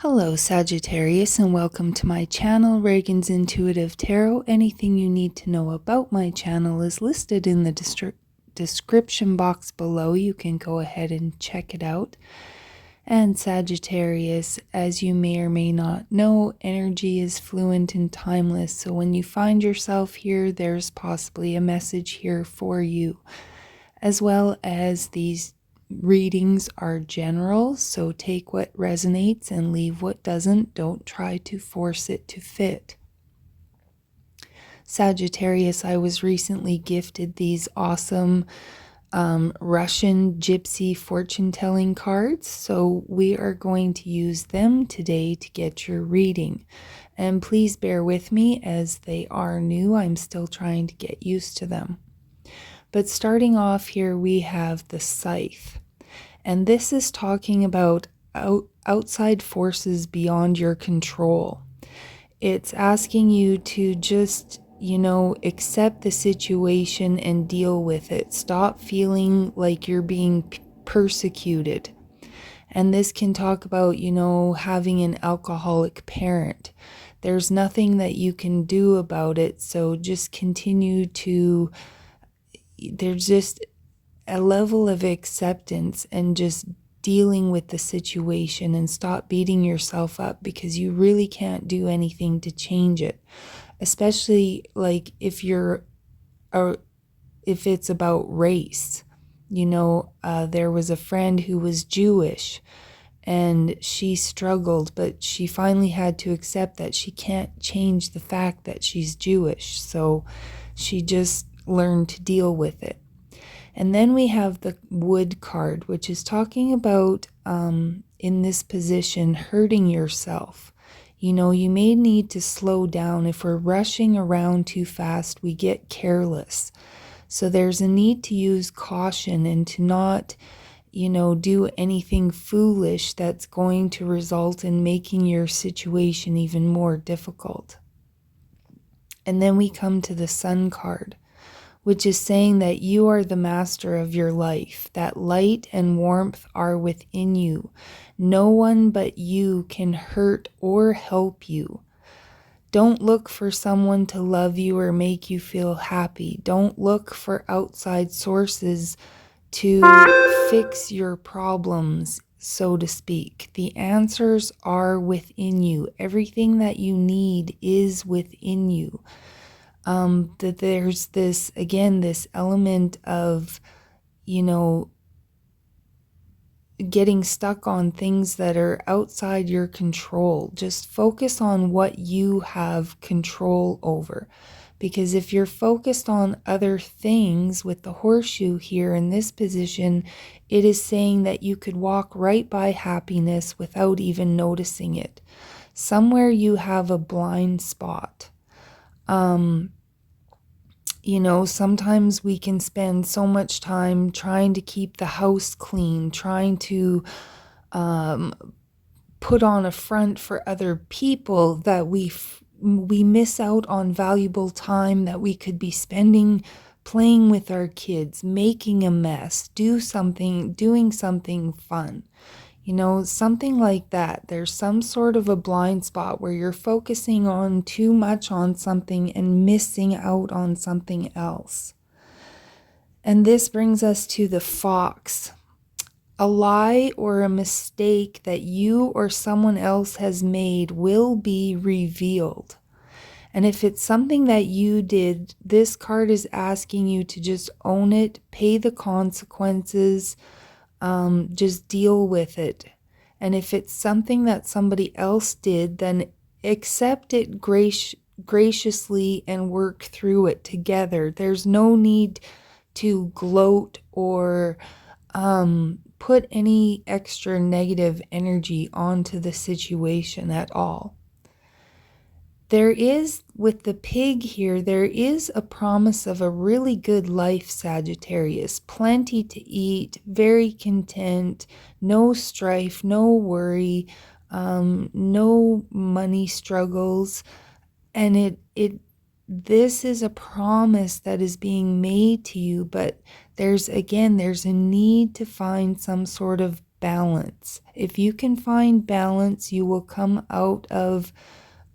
Hello Sagittarius, and welcome to my channel, Ragean's Intuitive Tarot. Anything you need to know about my channel is listed in the description box below. You can go ahead and check it out. And Sagittarius, as you may or may not know, energy is fluent and timeless. So when you find yourself here, there's possibly a message here for you, as well as these readings are general, so take what resonates and leave what doesn't. Don't try to force it to fit. Sagittarius, I was recently gifted these awesome Russian gypsy fortune-telling cards, so we are going to use them today to get your reading. And please bear with me as they are new. I'm still trying to get used to them. But starting off here, we have the Scythe. And this is talking about outside forces beyond your control. It's asking you to just, accept the situation and deal with it. Stop feeling like you're being persecuted. And this can talk about, having an alcoholic parent. There's nothing that you can do about it. So just continue to, there's just a level of acceptance and just dealing with the situation, and stop beating yourself up because you really can't do anything to change it. Especially like if it's about race. There was a friend who was Jewish and she struggled, but she finally had to accept that she can't change the fact that she's Jewish. So she just learned to deal with it. And then we have the Wood card, which is talking about, in this position, hurting yourself. You may need to slow down. If we're rushing around too fast, we get careless. So there's a need to use caution and to not, do anything foolish that's going to result in making your situation even more difficult. And then we come to the Sun card, which is saying that you are the master of your life, that light and warmth are within you. No one but you can hurt or help you. Don't look for someone to love you or make you feel happy. Don't look for outside sources to fix your problems, so to speak. The answers are within you. Everything that you need is within you. That there's this element of, getting stuck on things that are outside your control. Just focus on what you have control over. Because if you're focused on other things, with the horseshoe here in this position, it is saying that you could walk right by happiness without even noticing it. Somewhere you have a blind spot. Sometimes we can spend so much time trying to keep the house clean, trying to put on a front for other people, that we miss out on valuable time that we could be spending playing with our kids, making a mess, doing something fun. Something like that. There's some sort of a blind spot where you're focusing on too much on something and missing out on something else. And this brings us to the Fox. A lie or a mistake that you or someone else has made will be revealed. And if it's something that you did, this card is asking you to just own it, pay the consequences, just deal with it. And if it's something that somebody else did, then accept it graciously and work through it together. There's no need to gloat or put any extra negative energy onto the situation at all. There is, with the pig here, there is a promise of a really good life, Sagittarius. Plenty to eat, very content, no strife, no worry, no money struggles. And this is a promise that is being made to you, but there's a need to find some sort of balance. If you can find balance, you will come out of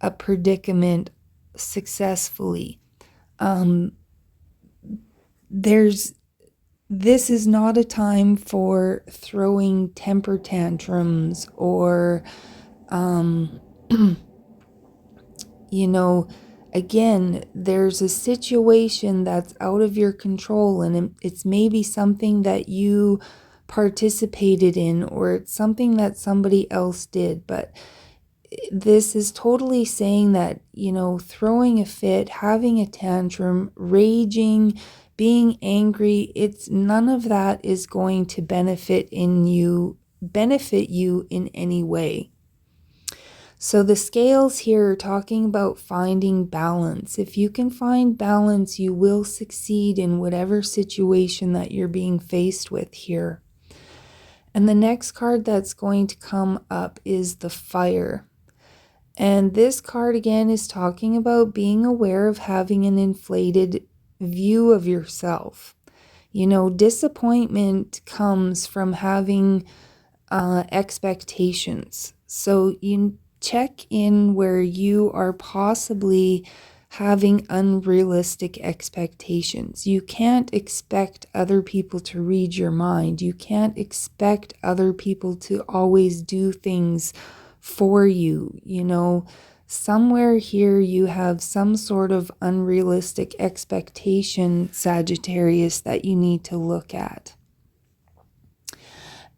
a predicament successfully. This is not a time for throwing temper tantrums or, again, there's a situation that's out of your control, and it's maybe something that you participated in, or it's something that somebody else did. But this is totally saying that, throwing a fit, having a tantrum, raging, being angry, none of that is going to benefit you in any way. So the scales here are talking about finding balance. If you can find balance, you will succeed in whatever situation that you're being faced with here. And the next card that's going to come up is the Fire. And this card again is talking about being aware of having an inflated view of yourself. Disappointment comes from having expectations. So you check in where you are possibly having unrealistic expectations. You can't expect other people to read your mind. You can't expect other people to always do things for you. Somewhere here you have some sort of unrealistic expectation, Sagittarius, that you need to look at.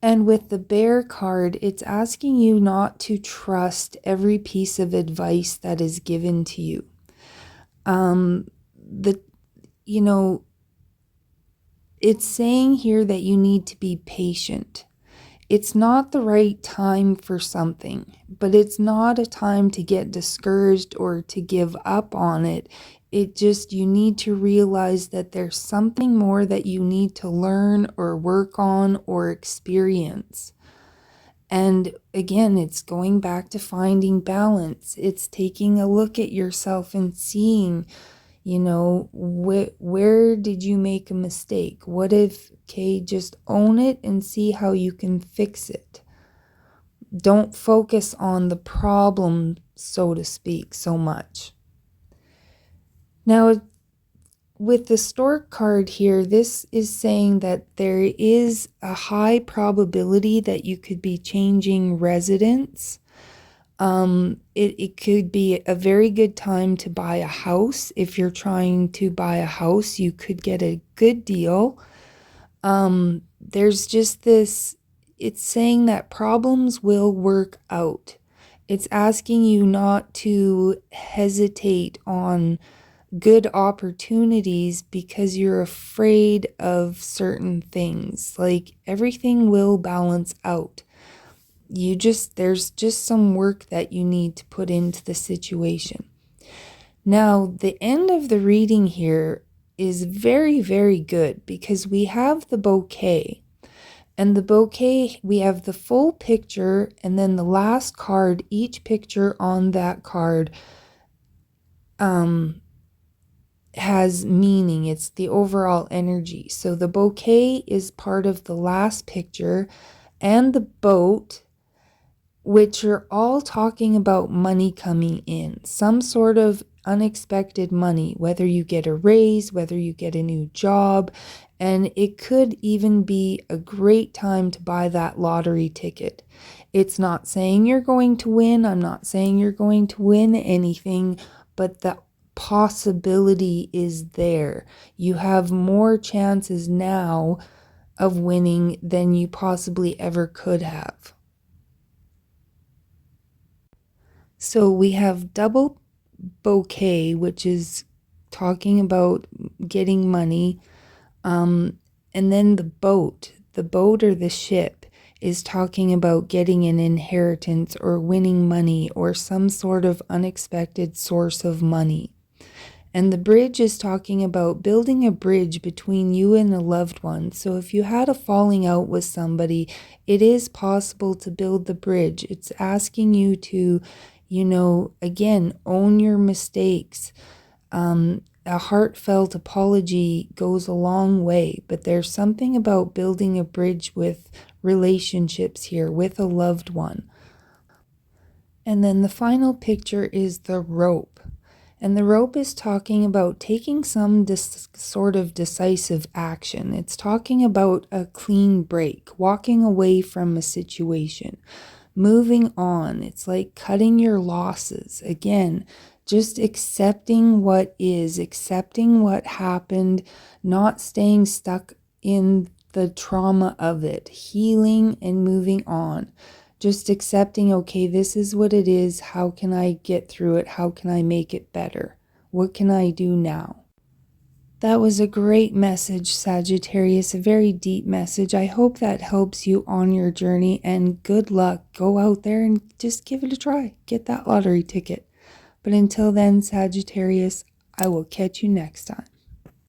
And with the Bear card, it's asking you not to trust every piece of advice that is given to you. It's saying here that you need to be patient. It's not the right time for something, but it's not a time to get discouraged or to give up on it. You need to realize that there's something more that you need to learn or work on or experience. And again, it's going back to finding balance. It's taking a look at yourself and seeing, where did you make a mistake? Just own it and see how you can fix it. Don't focus on the problem, so to speak, so much. Now, with the Stork card here, this is saying that there is a high probability that you could be changing residence. It could be a very good time to buy a house. If you're trying to buy a house, you could get a good deal. There's just this, it's saying that problems will work out. It's asking you not to hesitate on good opportunities because you're afraid of certain things. Like, everything will balance out. There's just some work that you need to put into the situation. Now, the end of the reading here is very, very good because we have the bouquet. And the bouquet, we have the full picture, and then the last card, each picture on that card has meaning. It's the overall energy. So the bouquet is part of the last picture, and the boat, which are all talking about money coming in, some sort of unexpected money, whether you get a raise, whether you get a new job, and it could even be a great time to buy that lottery ticket. It's not saying you're going to win. I'm not saying you're going to win anything, but the possibility is there. You have more chances now of winning than you possibly ever could have. So we have double bouquet, which is talking about getting money. And then the boat or the ship is talking about getting an inheritance or winning money or some sort of unexpected source of money. And the bridge is talking about building a bridge between you and a loved one. So if you had a falling out with somebody, it is possible to build the bridge. It's asking you to, again, own your mistakes. A heartfelt apology goes a long way, but there's something about building a bridge with relationships here with a loved one. And then the final picture is the rope. And the rope is talking about taking some sort of decisive action. It's talking about a clean break, walking away from a situation, moving on. It's like cutting your losses. Again, just accepting what is, accepting what happened, not staying stuck in the trauma of it, healing and moving on. Just accepting, okay, this is what it is. How can I get through it? How can I make it better? What can I do now? That was a great message, Sagittarius, a very deep message. I hope that helps you on your journey, and good luck. Go out there and just give it a try. Get that lottery ticket. But until then, Sagittarius, I will catch you next time.